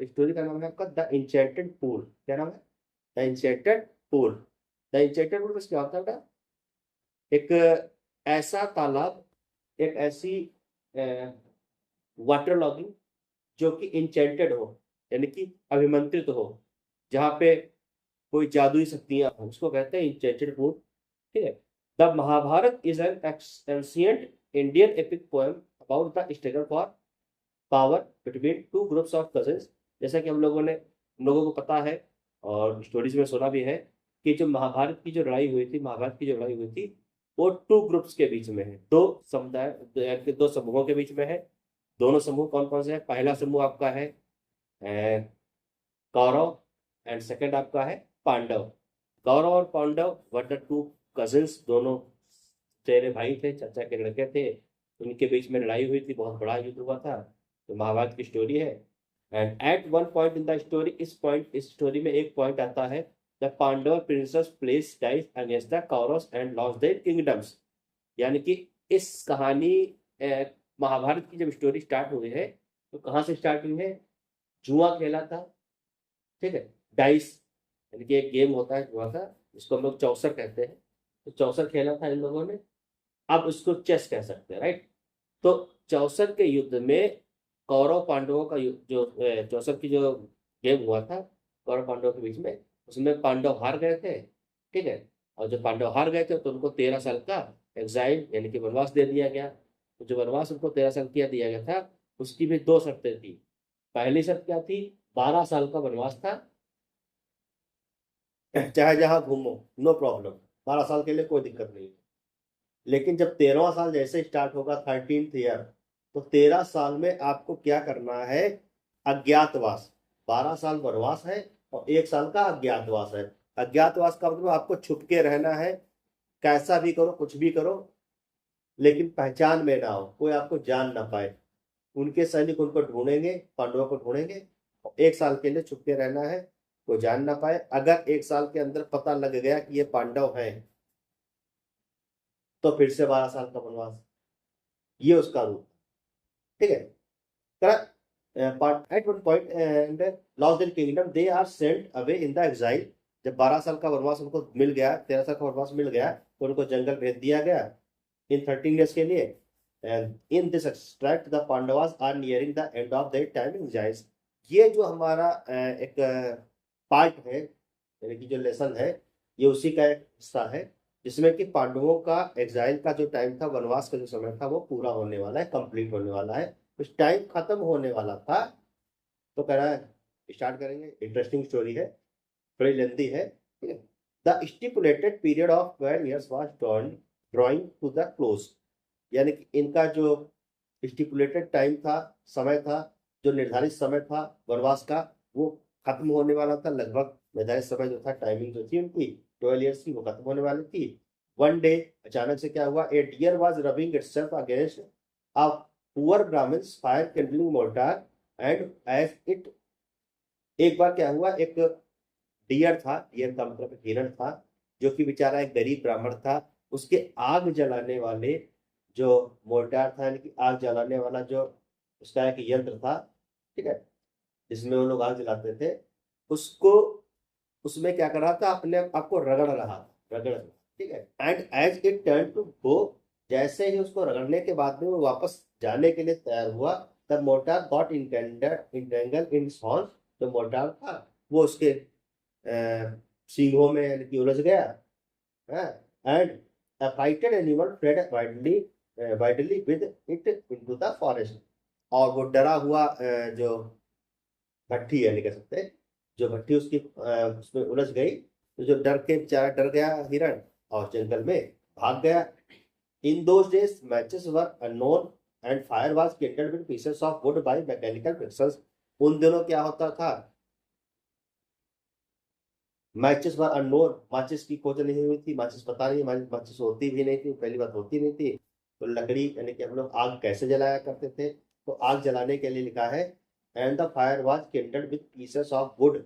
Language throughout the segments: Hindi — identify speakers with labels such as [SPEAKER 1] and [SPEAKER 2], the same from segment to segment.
[SPEAKER 1] स्टोरी का नाम है आपका द इंचेंटेड पूल। क्या नाम है? The enchanted pool. The enchanted pool में क्या होता है बेटा? एक ऐसा तालाब, एक ऐसी वाटर लॉगिंग जो कि इंचेंटेड हो, यानी कि अभिमंत्रित हो, जहाँ पे कोई जादुई शक्तियां हो, उसको कहते हैं इंचेंटेड पूल। ठीक है। The Mahabharata is an ancient Indian epic poem about the struggle for power between two groups of cousins. जैसा कि हम लोगों को पता है और स्टोरीज में सुना भी है कि जो महाभारत की जो लड़ाई हुई थी, महाभारत की जो लड़ाई हुई थी, वो टू ग्रुप्स के बीच में है, दो समुदाय, दो समूहों के बीच में है। दोनों समूह कौन कौन से हैं? पहला समूह आपका है कौरव, एंड सेकंड आपका है पांडव। कौरव और Pandav were the two cousins, दोनों तेरे भाई थे, चाचा के लड़के थे। उनके बीच में लड़ाई हुई थी, बहुत बड़ा युद्ध हुआ था। तो महाभारत की स्टोरी है। And at one point in the story, इस स्टोरी में एक पॉइंट आता है, the Pandav princes place dice against the Kauravs and lost their kingdoms. यानी कि इस कहानी महाभारत की जब स्टोरी स्टार्ट हुई है तो कहाँ से स्टार्ट हुई है? जुआ खेला था। ठीक है। डाइस, यानी कि एक गेम होता है जुआ का, जिसको हम लोग चौसर कहते हैं। तो चौसर खेला था इन लोगों ने। अब उसको चेस कह सकते हैं, राइट। तो चौसर के युद्ध में कौरव पांडवों का जो चौसर की जो गेम हुआ था कौरव पांडवों के बीच में, उसमें पांडव हार गए थे। ठीक है। और जब पांडव हार गए थे तो उनको 13 साल का एग्जाइल यानी कि वनवास दे दिया गया। तो जो वनवास उनको 13 साल किया दिया गया था, उसकी भी दो शर्तें थी। पहली शर्त क्या थी? 12 साल का वनवास था, चाहे जहां घूमो, नो प्रॉब्लम, 12 साल के लिए कोई दिक्कत नहीं। लेकिन जब 13वां साल जैसे स्टार्ट होगा, 13th ईयर, तो 13 साल में आपको क्या करना है? अज्ञातवास। 12 साल वनवास है और 1 साल का अज्ञातवास है। अज्ञातवास का मतलब आपको छुप के रहना है, कैसा भी करो, कुछ भी करो, लेकिन पहचान में ना हो, कोई आपको जान ना पाए। उनके सैनिक उनको ढूंढेंगे, पांडवों को ढूंढेंगे, और 1 साल के लिए छुप के रहना है, कोई जान ना पाए। अगर 1 साल के अंदर पता लग गया कि ये पांडव हैं, तो फिर से 12 साल का वनवास। ये उसका रूप। ठीक है। At one point and lost their kingdom, they are sent away in the exile. जब 12 साल का वनवास उनको मिल गया, 13 साल का वनवास मिल गया, तो उनको जंगल भेज दिया गया इन 13 years के लिए। And in this extract the Pandavas are nearing the end of their time in giants. ये जो हमारा एक पार्ट है, यानी कि जो लेसन है, ये उसी का एक हिस्सा है, जिसमें कि पांडवों का एग्जाइल का जो टाइम था, वनवास का जो समय था, वो पूरा होने वाला है, कंप्लीट होने वाला है। कुछ टाइम खत्म होने वाला था। तो कह रहा है स्टार्ट करेंगे। इंटरेस्टिंग स्टोरी है, थोड़ी लेंदी है। ठीक है। The stipulated period of 12 years was drawing to the close. यानी कि इनका जो स्टिपुलेटेड टाइम था, समय था, जो निर्धारित समय था वनवास का, वो खत्म होने वाला था। लगभग निर्धारित समय जो था, टाइमिंग जो थी उनकी 12 years की, वो खत्म होने वाली थी। वन डे अचानक से क्या हुआ? A deer was rubbing itself against a poor Brahman's fire kindling mortar and as it. एक बार क्या हुआ, एक डियर था, डियर का मतलब एक हिरण था, जो कि बेचारा एक गरीब ब्राह्मण था। उसके आग जलाने वाले जो मोर्टार था, यानी कि आग जलाने वाला जो उसका एक यंत्र था, ठीक है, जिसमें वो लोग आग जलाते थे, उसको, उसमें क्या कर रहा था? अपने आप को रगड़ रहा था, रगड़। ठीक है। And as it turn to go, जैसे ही उसको रगड़ने के बाद में वो वापस जाने के लिए तैयार हुआ, तब मोर्टार गॉट इंटेंगल इन हॉर्न। जो मोर्टार था वो उसके सींगों में यानी कि उलझ गया। And a frightened animal fled wildly with it into the forest। और वो डरा हुआ जो भट्टी है, नहीं कह सकते, जो भट्टी उसकी उसमें उलझ गई, तो जो डर के बेचारा डर गया हिरण और जंगल में भाग गया। In those days matches were unknown and fire was kindled with pieces of wood by mechanical frictions। उन दिनों क्या होता था? मैचेस वर अननोन, माचिस की खोज नहीं हुई थी, माचिस पता नहीं, माचिस होती भी नहीं थी, पहली बात होती नहीं थी। तो लकड़ी यानी कि हम लोग आग कैसे जलाया करते थे? तो आग जलाने के लिए लिखा है, and the fire was kindled with pieces of wood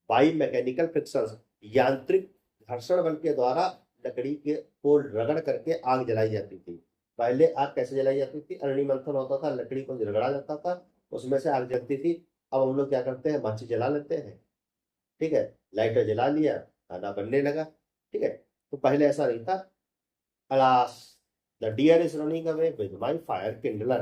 [SPEAKER 1] by mechanical frictions। यांत्रिक घर्षण बल के द्वारा लकड़ी के को रगड़ करके आग जलाई जाती थी। पहले आग कैसे जलाई जाती थी? अग्नि मंथन होता था, लकड़ी को रगड़ा जाता था, उसमें से आग जलती थी। अब हम लोग क्या करते हैं, माची जला लेते हैं, ठीक है, लाइटर जला लिया, खाना बनने लगा, ठीक है। तो पहले ऐसा नहीं था। Alas the deer is running away with my fire kindler,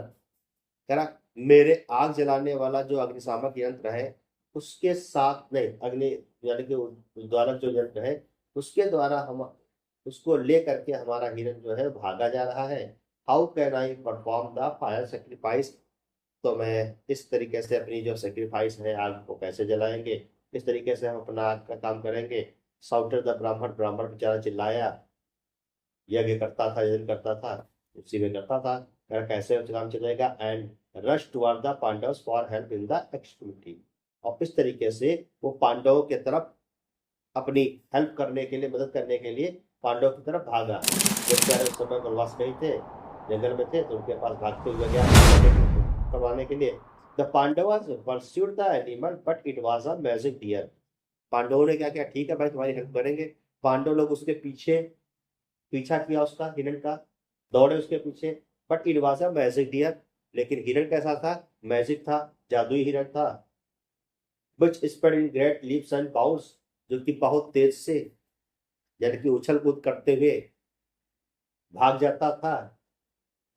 [SPEAKER 1] कह रहा मेरे आग जलाने वाला जो अग्निशामक यंत्र है उसके साथ नहीं, अग्नि यानी कि उद्वालक जो यंत्र है उसके द्वारा हम उसको ले करके हमारा हिरन जो है भागा जा रहा है। How can I perform the fire sacrifice, तो मैं इस तरीके से अपनी जो सेक्रीफाइस है आग को कैसे जलाएंगे, इस तरीके से हम अपना आग का काम करेंगे। साउटेड द ब्राह्मण, ब्राह्मण बेचारा चिल्लाया, यज्ञ करता था, यज्ञ करता था, उसी में करता था, यार कैसे काम चलेगा। And rush toward the Pandavas for help in the extremity, और इस तरीके से वो पांडवों के तरफ अपनी हेल्प करने के लिए, मदद करने के लिए पांडवों की तरफ भागा। जब चाहे उस समय वनवास में ही थे, जंगल में थे, तो उनके पास भागते हुए गया करवाने के लिए। The Pandavas pursued the animal but it was a magic deer, पांडवों ने क्या किया, ठीक है भाई तुम्हारी हेल्प करेंगे। पांडव लोग उसके पीछे पीछा किया उसका, हिरण का, दौड़े उसके पीछे, but it was a magic deer, लेकिन हिरण कैसा था, मैजिक था, जादुई हिरण था। Which spread in great leaps and bounds, जो कि बहुत तेज से यानी कि उछल कूद करते हुए भाग जाता था।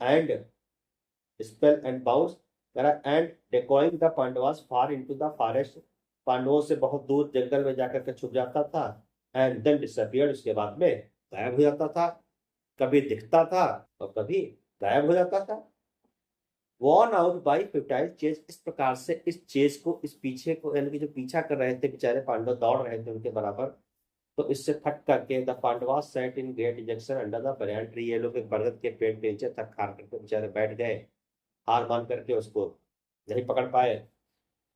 [SPEAKER 1] And spell and bounds, and decoying the Pandavas far into the forest, पांडवों से बहुत दूर जंगल में जाकर के छुप जाता था। एंड देन डिसअपियर्ड, उसके बाद में गायब हो जाता था, कभी दिखता था और कभी गायब हो जाता था। Worn out by futile chase, इस प्रकार से इस चेज को, इस पीछे को, यानी कि जो पीछा कर रहे थे बेचारे पांडव, दौड़ रहे थे उनके बराबर, तो इससे थक करके the Pandavas set in great detection under the banyan tree, ये लोग एक बरगद के पेड़ के नीचे थक हार करके बेचारे बैठ गए, हार मान करके उसको नहीं पकड़ पाए।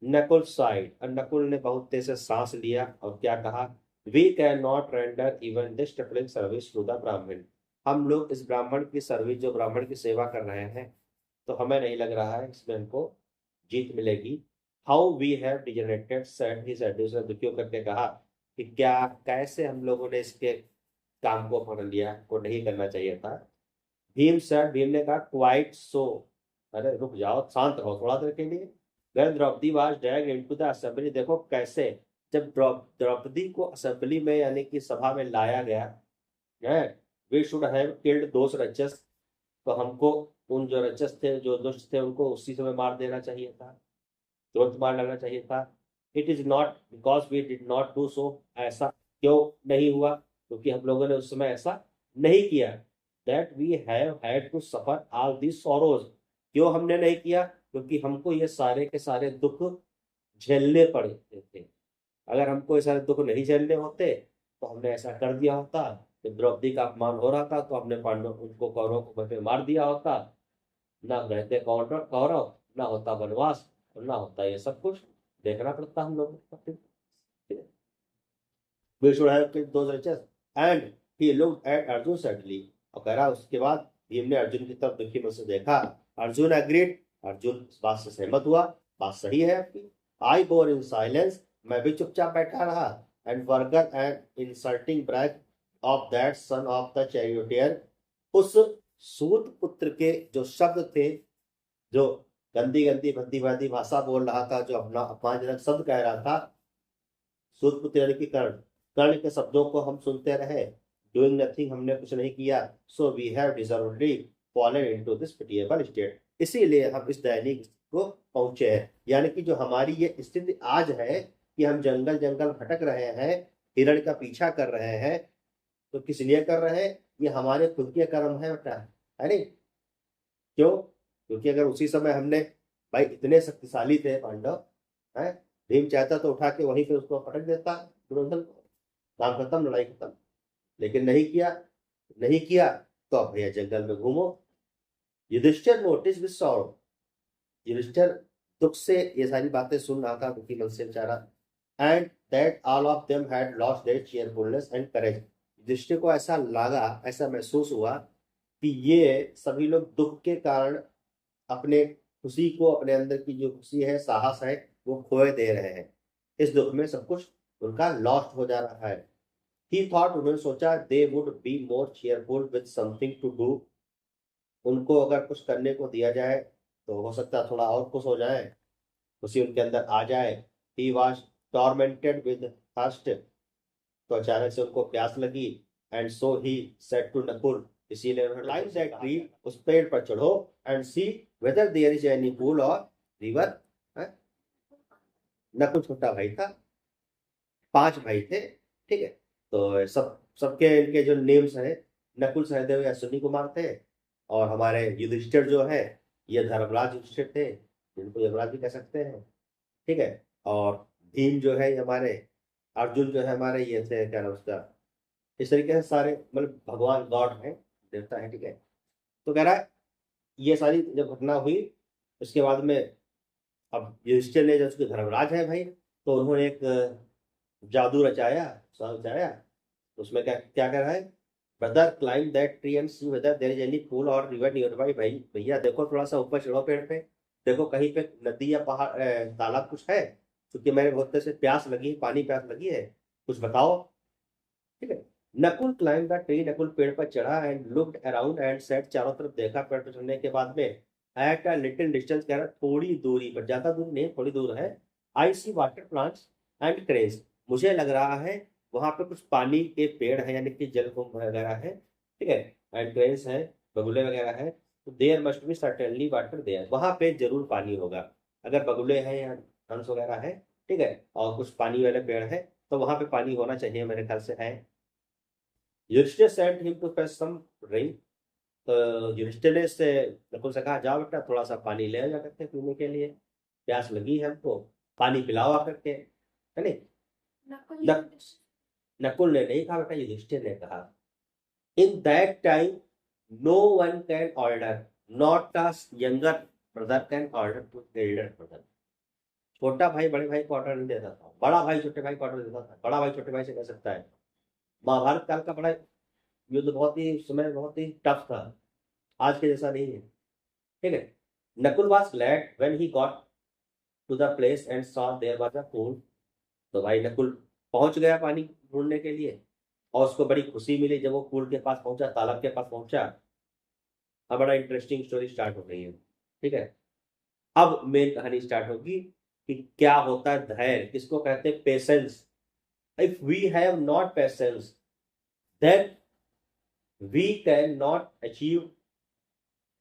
[SPEAKER 1] नकुल साइड, और नकुल ने बहुत तेज से सांस लिया और क्या कहा, we can not render even this trifling service to the Brahmin, हम लोग इस ब्राह्मण की सर्विस, जो ब्राह्मण की सेवा कर रहे हैं, तो हमें नहीं लग रहा है इसमें हमको जीत मिलेगी। How we have degenerated said he सेड्यूसर, दुखियों करके कहा कि क्या, कैसे हम लोगों ने इसके काम को पकड़ लिया, को नहीं करना चाहिए था। भीम सर, भीम ने कहा क्वाइट सो, अरे रुक जाओ, शांत रहो थोड़ा देर के लिए। When Draupadi was dragged into the assembly, देखो कैसे जब द्रौपदी को असेंबली में यानी कि सभा में लाया गया है, वी शुड हैव किल्ड दोस रचस, तो हमको उन जो रचस थे, जो दुष्ट थे, उनको उसी समय मार देना चाहिए था, तुरंत मार डालना चाहिए था। It is not because we did not do so, ऐसा क्यों नहीं हुआ, क्योंकि हम लोगों ने उस समय ऐसा नहीं किया। That we have had to suffer all these sorrows, क्यों हमने नहीं किया, क्योंकि हमको ये सारे के सारे दुख झेलने पड़ते थे। अगर हमको ये सारे दुख नहीं झेलने होते तो हमने ऐसा कर दिया होता, जब द्रौपदी का अपमान हो रहा था तो हमने पांडव उनको कौरवों को वहीं पे मार दिया होता, ना रहते कौरव कौरव, ना होता वनवास, और ना होता ये सब कुछ देखना पड़ता हम लोगों को। We should have killed those wretches. And he looked at Arjun sadly, और कह रहा उसके बाद भीम ने अर्जुन की तरफ दुखी मन से देखा। अर्जुन अग्रीड, अर्जुन इस बात से सहमत हुआ, बात सही है आपकी। आई बोर इन साइलेंस, मैं भी चुपचाप बैठा रहा। एंड वर्गर and insulting brag of that son of the charioteer, उस सूत पुत्र के जो शब्द थे, जो गंदी गंदी भद्दी भद्दी भाषा बोल रहा था, जो अपना अपमानजनक शब्द कह रहा था, सूत पुत्र यानी कि कर्ण, कर्ण के शब्दों को हम सुनते रहे, डूइंग नथिंग, हमने कुछ नहीं किया। So we have deservedly fallen into this pitiable state, इसीलिए हम इस दयनीय को पहुंचे हैं। यानी कि जो हमारी ये स्थिति आज है कि हम जंगल जंगल भटक रहे हैं, हिरण का पीछा कर रहे हैं, तो किस लिए कर रहे हैं, ये हमारे खुद के कर्म है बेटा, है नहीं? क्यों? क्योंकि अगर उसी समय हमने, भाई इतने शक्तिशाली थे पांडव, है, भीम चाहता तो उठा के वहीं पे उसको पटक देता दुर्योधन को, काम खत्म, लड़ाई खत्म, लेकिन नहीं किया। नहीं किया तो अब भैया जंगल में घूमो। Yudhishthira notice with sorrow, Yudhishthira दुख से ये सारी बातें सुन रहा था, दुखी मन से बेचारा। And that all of them had lost their cheerfulness and courage, Yudhishthira को ऐसा लगा, ऐसा महसूस हुआ कि ये सभी लोग दुख के कारण अपने खुशी को, अपने अंदर की जो खुशी है, साहस है, वो खोए दे रहे हैं। इस दुख में सब कुछ उनका लॉस्ट हो जा रहा है। ही थॉट, उन्होंने सोचा, they would be more cheerful with something to do, उनको अगर कुछ करने को दिया जाए तो हो सकता है थोड़ा और खुश हो जाए। उसी उनके अंदर आ जाए। He was tormented with thirst, तो अचानक से उनको प्यास लगी। And so he said to Nakul, इसीलिए उन्होंने क्लाइंब दैट ट्री, उस पेड़ पर चढ़ो, and see whether there is any pool or river. Nakul छोटा भाई था, 5 भाई थे, ठीक है। तो सबके इनके जो नेम्स हैं, नकुल, सहदेव या अश्विनी कुमार थे। और हमारे युधिष्ठिर जो है, ये धर्मराज युधिष्ठिर थे, जिनको यमराज भी कह सकते हैं, ठीक है। और भीम जो है ये हमारे, अर्जुन जो है हमारे, ये थे क्या नाम उसका। इस तरीके से सारे मतलब भगवान गॉड हैं, देवता है, ठीक है। तो कह रहा है ये सारी जब घटना हुई, उसके बाद में अब युधिष्ठिर ने, जो उसके धर्मराज है भाई, तो उन्होंने एक जादू रचाया, रचाया। उसमें क्या क्या कह रहा है, brother climb that tree and see whether there is any pool or river nearby. भाई भैया देखो, थोड़ा सा ऊपर चढ़ो पेड़ पे, देखो कहीं पे नदी या पहाड़ तालाब कुछ है, क्योंकि मेरे बहुत तेज से प्यास लगी, पानी प्यास लगी है, कुछ बताओ, ठीक है। Nakul climb the tree, Nakul पेड़ पर चढ़ा and looked around and said, चारों तरफ देखा पेड़ पर चढ़ने के बाद में। एट अ लिटिल डिस्टेंस, कह रहा थोड़ी दूरी पर, ज्यादा दूर नहीं थोड़ी दूर है। आई सी वाटर प्लांट्स एंड क्रेन्स, मुझे लग रहा है वहां पे कुछ पानी के पेड़ हैं, यानी कि जलकुंभ वगैरह है, ठीक है। एंड क्रेन्स है, बगुले वगैरह है। तो there must be certainly water there, वहां पे जरूर पानी होगा। अगर बगुले हैं या हंस वगैरह है, ठीक है, और कुछ पानी वाले पेड़ है, तो वहां पे पानी होना चाहिए, मेरे ख्याल से है। Yudhishthira said him to fetch some drink, तो युधिष्ठिर ने इससे नकुल से कहा, जाओ बेटा थोड़ा सा पानी ले आ जा करके पीने के लिए, प्यास लगी है हमको, पानी पिलाओ आ करके, है नहीं। न- नकुल ने नहीं कहा बेटा, युधिष्ठिर ने कहा। In that time no one can order, not a younger brother can order to elder brother. छोटा भाई बड़े भाई को ऑर्डर नहीं देता था, बड़ा भाई छोटे भाई को ऑर्डर देता था, बड़ा भाई छोटे भाई से कह सकता है। महाभारत काल का बड़ा युद्ध बहुत ही, समय बहुत ही टफ था, आज के जैसा नहीं है, ठीक है। Nakul was glad when he got to the place and saw there was a pool, तो भाई नकुल पहुंच गया पानी ढूंढने के लिए, और उसको बड़ी खुशी मिली जब वो पूल के पास पहुंचा, तालाब के पास पहुंचा। अब बड़ा इंटरेस्टिंग स्टोरी स्टार्ट हो गई है, ठीक है। अब मेन कहानी स्टार्ट होगी कि क्या होता है धैर्य, किसको कहते हैं patience. If we have not patience, then we can not achieve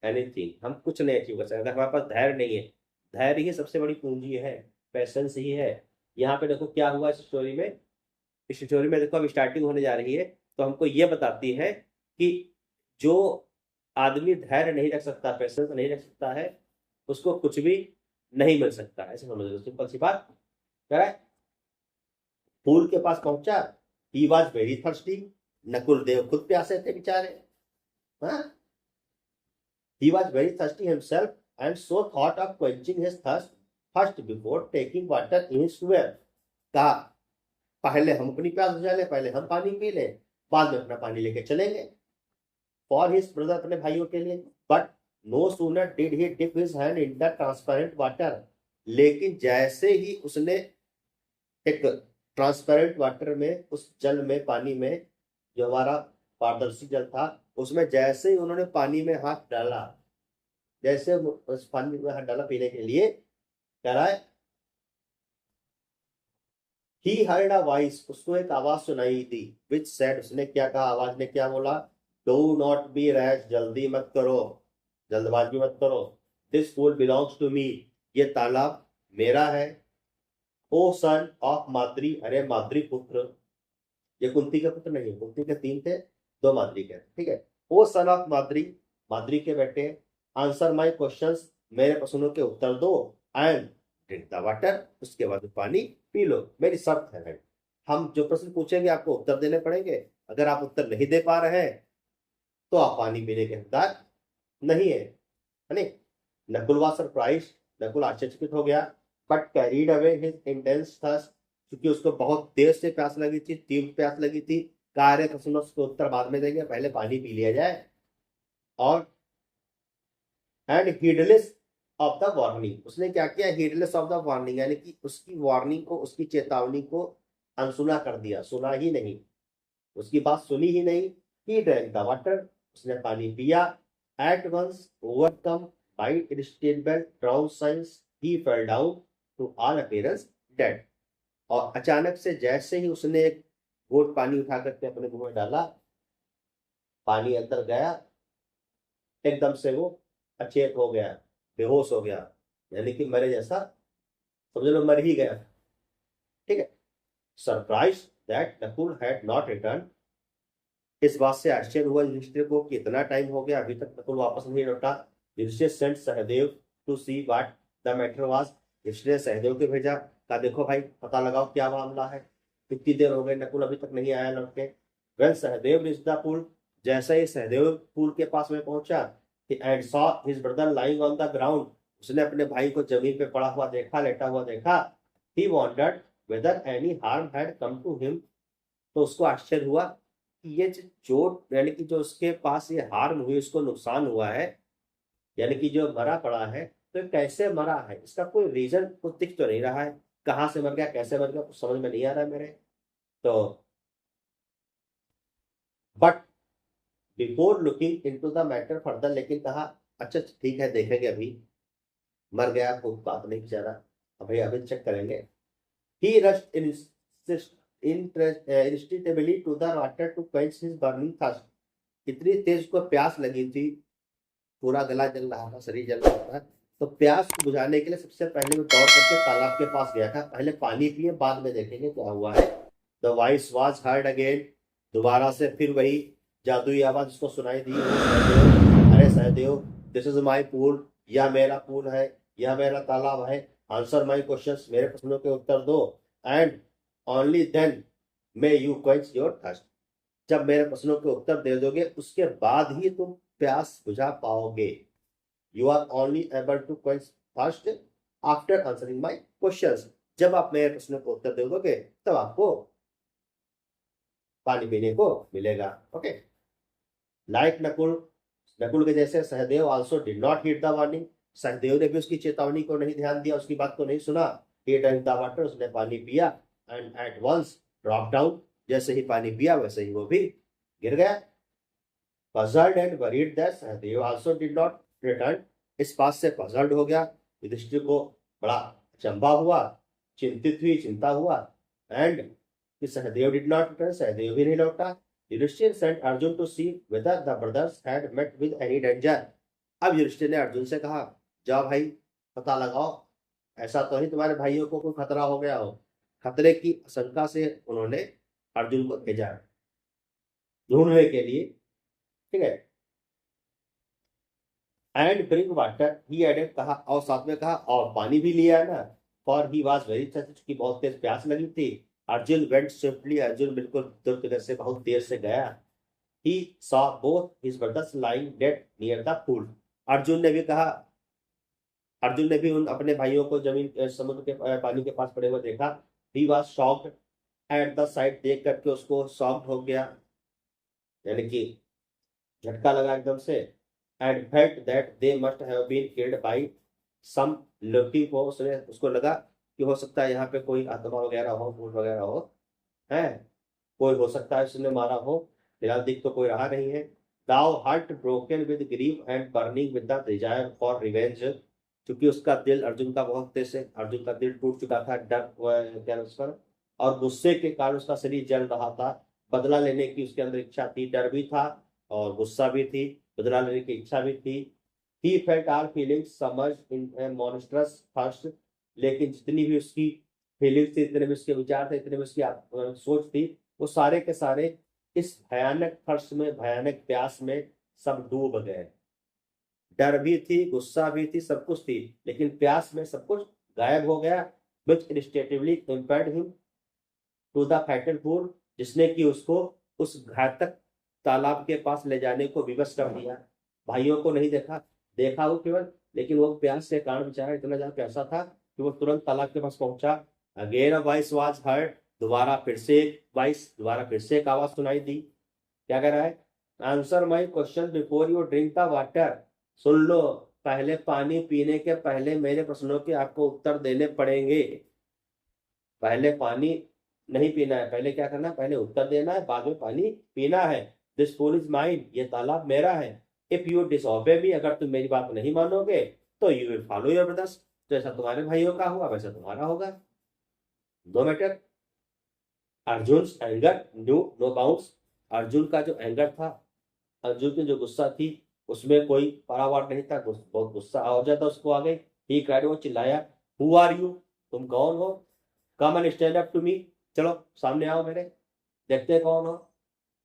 [SPEAKER 1] anything, हम कुछ नहीं अचीव कर सकते अगर हमारे पास धैर्य नहीं है। धैर्य ही सबसे बड़ी पूंजी है, पैसेंस ही है। यहाँ पे देखो क्या हुआ इस स्टोरी में। इस स्टोरी में देखो अब स्टार्टिंग होने जा रही है, तो हमको ये बताती है कि जो आदमी धैर्य नहीं रख सकता, पैसेंस नहीं रख सकता है, उसको कुछ भी नहीं मिल सकता, ऐसे समझ लो, सिंपल सी बात। क्या है, पूल के पास पहुंचा, he was very thirsty, Nakul Dev खुद प्यासे थे बेचारे, हाँ। He was very thirsty himself and so thought of quenching his thirst first before taking water in his well. कहा पहले हम अपनी प्यास बुझा ले, पहले हम पानी पी ले, बाद में अपना पानी लेके चलेंगे फॉर हिज ब्रदर, अपने भाइयों के लिए। But no sooner did he dip his hand in the transparent water, लेकिन जैसे ही उसने एक ट्रांसपेरेंट वाटर में, उस जल में, पानी में, जो हमारा पारदर्शी जल था, उसमें जैसे ही उन्होंने पानी में हाथ डाला, जैसे उस पानी में हाथ डाला पीने के लिए, कह रहा है ही हर्ड अ वॉइस, उसको एक आवाज सुनाई दी, विच सेड, उसने क्या कहा, आवाज ने क्या बोला, डू नॉट बी रैश, जल्दी मत करो, जल्दबाजी मत करो, this pool belongs to me, ये तालाब मेरा है। ओ सन ऑफ माद्री, अरे माद्री पुत्र, ये कुंती के पुत्र नहीं, कुंती के 3 थे, 2 माद्री के, ठीक है। ओ सन ऑफ माद्री, माद्री के बेटे, आंसर माई क्वेश्चंस, मेरे प्रश्नों के उत्तर दो, एंड ड्रिंक द वाटर, उसके बाद पानी पी लो, मेरी शर्त है भाई। हम जो प्रश्न पूछेंगे आपको उत्तर देने पड़ेंगे, अगर आप उत्तर नहीं दे पा रहे हैं तो आप पानी पीने के हकदार नहीं है नहीं। नकुल वाज सरप्राइज, नकुल आश्चर्यचकित हो गया, but carried away his intense thirst, क्योंकि उसको बहुत देर से प्यास लगी थी, तीव्र प्यास लगी थी। कार्य प्रश्नों के उत्तर बाद में देंगे, पहले पानी पी लिया जाए। और and heedless of the warning, उसने क्या किया, हीडलेस ऑफ द वार्निंग, यानी कि उसकी वार्निंग को, उसकी चेतावनी को अनसुना कर दिया, सुना ही नहीं, उसकी बात सुनी ही नहीं। ही ड्रैंक द वाटर, उसने पानी पिया। At once overcome by irritable drowsiness, he fell down, to all appearance dead. और अचानक से जैसे ही उसने एक घूंट पानी उठा करके अपने मुंह में डाला, पानी अंदर गया, एकदम से वो अचेत हो गया, बेहोश हो गया, यानी कि मरे जैसा, समझ लो मर ही गया। ठीक है। Surprise that Nakul had not return, इस बात से आश्चर्य हुआ युधिष्ठिर को कि इतना टाइम हो गया अभी तक नकुल वापस नहीं लौटा। Yudhishthir sent Sahadeva to see what the matter was, Yudhishthira ने सहदेव को भेजा, कहा देखो भाई पता लगाओ क्या मामला है, कितनी देर हो गई नकुल अभी तक नहीं आया लौट के। When Sahadeva reached the pool, जैसे ही सहदेव पूल के पास में पहुंचा, and saw his brother lying on the ground, उसने अपने भाई को जमीन पे पड़ा हुआ देखा, लेटा हुआ देखा। He wondered whether any harm had come to him, तो उसको आश्चर्य हुआ कि ये जो चोट, यानी कि जो उसके पास ये हार्म हुई, उसको नुकसान हुआ है, यानी कि जो मरा पड़ा है, तो ये कैसे मरा है, इसका कोई रीजन कुछ दिख तो नहीं रहा है, कहाँ से मर गया, कैसे मर गया, कुछ समझ में नहीं आ रहा है मेरे। तो but before looking into the matter further, लेकिन कहा अच्छा ठीक है देखेंगे, अभी मर गया कोई बात नहीं बेचारा, अभी चेक करेंगे। He rushed instinctively to the water to quench his burning thirst, इतनी तेज को प्यास लगी थी, पूरा गला जल रहा था, शरीर जल रहा था, तो प्यास को बुझाने के लिए सबसे पहले वो दौड़ करके तालाब के पास गया था, पहले पानी पिए बाद में देखेंगे क्या हुआ है। The voice was heard again, दोबारा से फिर वही जादुई आवाज उसको सुनाई दी, अरे Sahadeva this is my pool, यह मेरा पूल है, यह मेरा तालाब है, आंसर माई क्वेश्चंस, मेरे प्रश्नों के उत्तर दो, and only then may you quench your thirst, जब मेरे प्रश्नों के उत्तर दे दोगे उसके बाद ही तुम प्यास बुझा पाओगे। You are only able to quench thirst after answering my questions, जब आप मेरे प्रश्नों को उत्तर दे दोगे तब आपको पानी पीने को मिलेगा। ओके। लाइक नकुल, नकुल के जैसे Sahadev also did not heed the warning, Sahadev ने भी उसकी चेतावनी को नहीं ध्यान दिया, उसकी बात को नहीं सुना। ही ड्रैंक द वाटर, उसने पानी पिया, and at once drop down, जैसे ही पानी पिया वैसे ही वो भी गिर गया। Puzzled and worried that Sahadev also did not return, इस बात से पजल्ड हो गया, युधिष्ठिर को बड़ा अचंभा हुआ, चिंतित हुई, चिंता हुआ, एंड कि Sahadev did not return, Sahadev भी नहीं लौटा। Yudhishthir sent Arjun to see whether the brothers had met with any danger, अब युधिष्ठिर ने अर्जुन से कहा जाओ भाई पता लगाओ, ऐसा तो नहीं तुम्हारे भाइयों को कोई खतरा हो गया हो। खतरे की आशंका से उन्होंने अर्जुन को भेजा ढूंढने के लिए। ठीक है। And bring water, he added, कहा और साथ में कहा और पानी भी लिया है ना, for he was very thirsty, की बहुत तेज प्यास लगी थी। अर्जुन वेंट स्विफ्टली, अर्जुन बिल्कुल द्रुत से बहुत देर से गया। He saw both his brothers lying dead near the pool, Arjun ने भी कहा, अर्जुन ने भी उन अपने भाइयों को जमीन समुद्र के पानी के पास पड़े हुए देखा। He was shocked at the site, देख करके उसको शॉक्ड हो गया, यानी कि झटका लगा एकदम से। And felt that they must have been killed by some lucky, को उसने उसको लगा कि हो सकता है यहाँ पे कोई आत्मा वगैरह हो, भूत वगैरह हो, है कोई हो सकता है उसने मारा हो, फिलहाल दिख तो कोई रहा नहीं है। Though heart broken with grief and burning with the desire for revenge, क्योंकि उसका दिल, अर्जुन का बहुत तेज से अर्जुन का दिल टूट चुका था डर क्या उस पर, और गुस्से के कारण उसका शरीर जल रहा था, बदला लेने की उसके अंदर इच्छा थी, डर भी था और गुस्सा भी थी, बदला लेने की इच्छा भी थी। He felt our feelings submerged in a monstrous thirst, लेकिन जितनी भी उसकी फीलिंग्स थी, इतने भी उसके विचार थे, इतने भी उसकी सोच थी, वो सारे के सारे इस भयानक थर्स्ट में, भयानक प्यास में सब डूब गए। डर भी थी, गुस्सा भी थी, सब कुछ थी, लेकिन प्यास में सब कुछ गायब हो गया। Which instinctively impelled him to the fatal pool, जिसने कि उसको उस घातक तालाब के पास ले जाने को विवश कर दिया। भाइयों को नहीं देखा, देखा वो केवल, लेकिन वो प्यास के कारण बेचारा इतना ज्यादा प्यासा था कि वो तुरंत तालाब के पास पहुंचा। Again a voice was heard, दोबारा फिर से एक आवाज सुनाई दी। क्या कह रहा है? Answer my question before you drink the water, सुन लो, पहले पानी पीने के पहले मेरे प्रश्नों के आपको उत्तर देने पड़ेंगे। पहले पानी नहीं पीना है, पहले क्या करना है, पहले उत्तर देना है, बाद में पानी पीना है। दिस पूल इज माइन, ये तालाब मेरा है। इफ यू डिसऑबे मी, अगर तुम मेरी बात नहीं मानोगे तो you will follow your brothers, जैसा तुम्हारे भाइयों का हुआ वैसा तुम्हारा होगा, no matter. Arjun anger knew no bounds, Arjun का जो एंगर था, अर्जुन की जो गुस्सा थी, उसमें कोई पारावार नहीं था, बहुत गुस्सा आ जाता उसको आगे। ही क्राइड, वो चिल्लाया, हु आर यू, तुम कौन हो, come and stand up to me, चलो सामने आओ मेरे, देखते हैं कौन हो,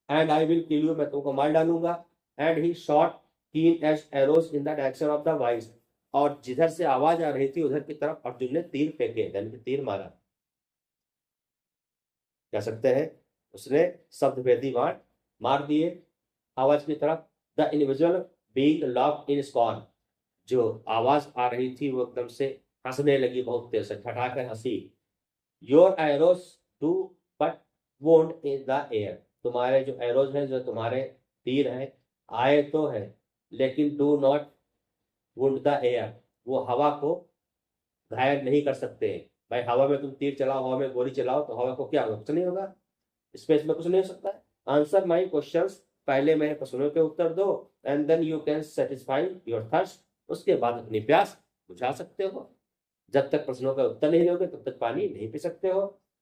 [SPEAKER 1] and I will kill you, मैं तुमको मार डालूंगा। And he shot keen edge arrows in the direction of the voice, और जिधर से आवाज आ रही थी उधर की तरफ अर्जुन ने तीर फेंके, यानी कि तीर मारा, कह सकते हैं उसने शब्द भेदी बाण मार दिए आवाज की तरफ। The individual being locked in scorn, जो आवाज आ रही थी वो एकदम से हंसने लगी, बहुत तेज से ठठाकर हंसी। Your arrows do but won't in the air, तुम्हारे जो एरोज हैं, जो तुम्हारे तीर हैं, आए तो है लेकिन do not wound the air, वो हवा को घायल नहीं कर सकते। भाई हवा में तुम तीर चलाओ, हवा में गोली चलाओ तो हवा को क्या होगा, कुछ नहीं होगा, स्पेस में कुछ नहीं हो सकता है। आंसर माई क्वेश्चंस, पहले मेरे प्रश्नों के उत्तर दो, and then you can satisfy your thirst, उसके बाद अपनी प्यास बुझा सकते हो। जब तक प्रश्नों का उत्तर नहीं दोगे तब तक पानी नहीं पी सकते हो।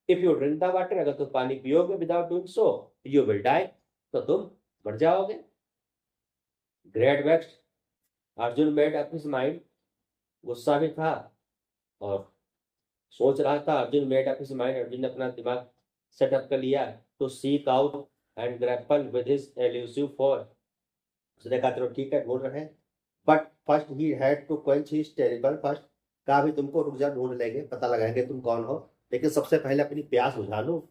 [SPEAKER 1] If you drink the water, अगर तुम पानी पियोगे without doing so you will die, तो तुम मर जाओगे। Great waste, Arjun made up his mind, गुस्सा भी था और सोच रहा था, Arjun made up his mind, Arjun ने अपना दिमाग सेटअप कर लिया, to seek out and grapple with his elusive foe, उसने कहा चलो ठीक है ढूंढ रहे हैं, but first he had to quench his terrible thirst, कहा भी तुमको रुक जा, ढूंढ लेंगे, पता लगाएंगे तुम कौन हो, लेकिन सबसे पहले अपनी प्यास बुझा लो।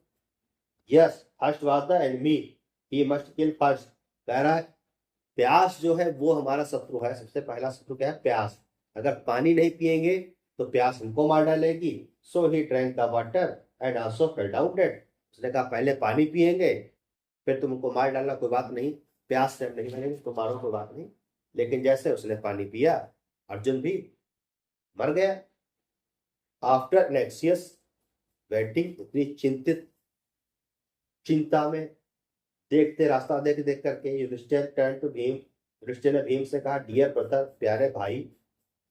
[SPEAKER 1] Yes first was the enemy, he must kill first, कह रहा है प्यास जो है वो हमारा शत्रु है, सबसे पहला शत्रु क्या है, प्यास। अगर पानी नहीं पिएंगे तो प्यास हमको मार डालेगी। So he drank the water and also fell down dead, उसने कहा पहले पानी पिएंगे फिर तुमको मार डालना, कोई बात नहीं, प्यास से हम नहीं मरेंगे तो मारो कोई बात नहीं। लेकिन जैसे उसने पानी पिया अर्जुन भी मर गया। आफ्टर एन एंग्जियस वेटिंग, इतनी चिंता में देखते रास्ता देख देख करके, युधिष्ठिर टर्न टू भीम, युधिष्ठिर ने भीम से कहा, डियर ब्रदर, प्यारे भाई,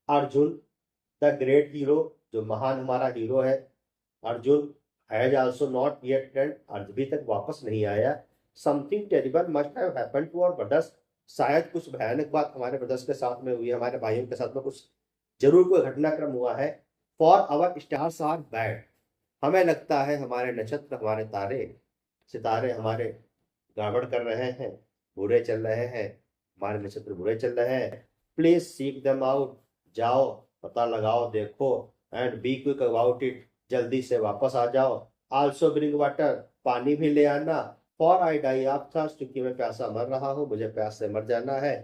[SPEAKER 1] अर्जुन द ग्रेट हीरो, जो महान हमारा हीरो है, Arjun has also not yet return, अभी तक वापस नहीं आया। Something terrible must have happened to our brothers, शायद कुछ भयानक बात हमारे ब्रदर्स के साथ में हुई है, हमारे भाइयों के साथ में कुछ जरूर कोई घटनाक्रम हुआ है। For our stars are bad, हमें लगता है हमारे नक्षत्र, हमारे तारे सितारे हमारे गड़बड़ कर रहे हैं, बुरे चल रहे हैं, हमारे नक्षत्र बुरे चल रहे हैं। प्लीज सीक देम आउट, जाओ पता लगाओ देखो, and be quick about it, जल्दी से वापस आ जाओ। आल्सो ब्रिंग वाटर, पानी भी ले आना। For I die of thirst, क्योंकि मैं प्यासा मर रहा हूँ, मुझे प्यास से मर जाना है।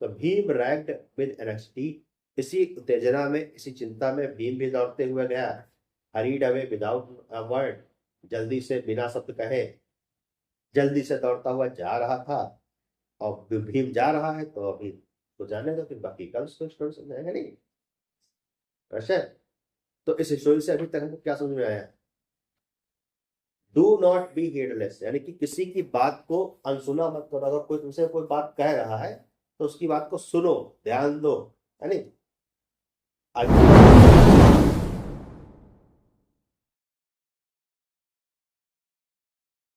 [SPEAKER 1] तो भीम रैंक्ड विद एनएक्सटी, इसी उत्तेजना में, इसी चिंता में भीम भी दौड़ते हुए गया। Hurried away without a word, जल्दी से बिना शब्द कहे जल्दी से दौड़ता हुआ जा रहा था। और भीम जा रहा है तो अभी तो जाने दो, फिर बाकी कल स्टोरी समझाएंगे नहीं। अच्छा, तो इस स्टोरी से अभी तक हमको क्या समझ में आया, डू नॉट बी हेडलेस, यानी कि किसी की बात को अनसुना मत करो। अगर कोई तुमसे कोई बात कह रहा है तो उसकी बात को सुनो, ध्यान दो, है नहीं।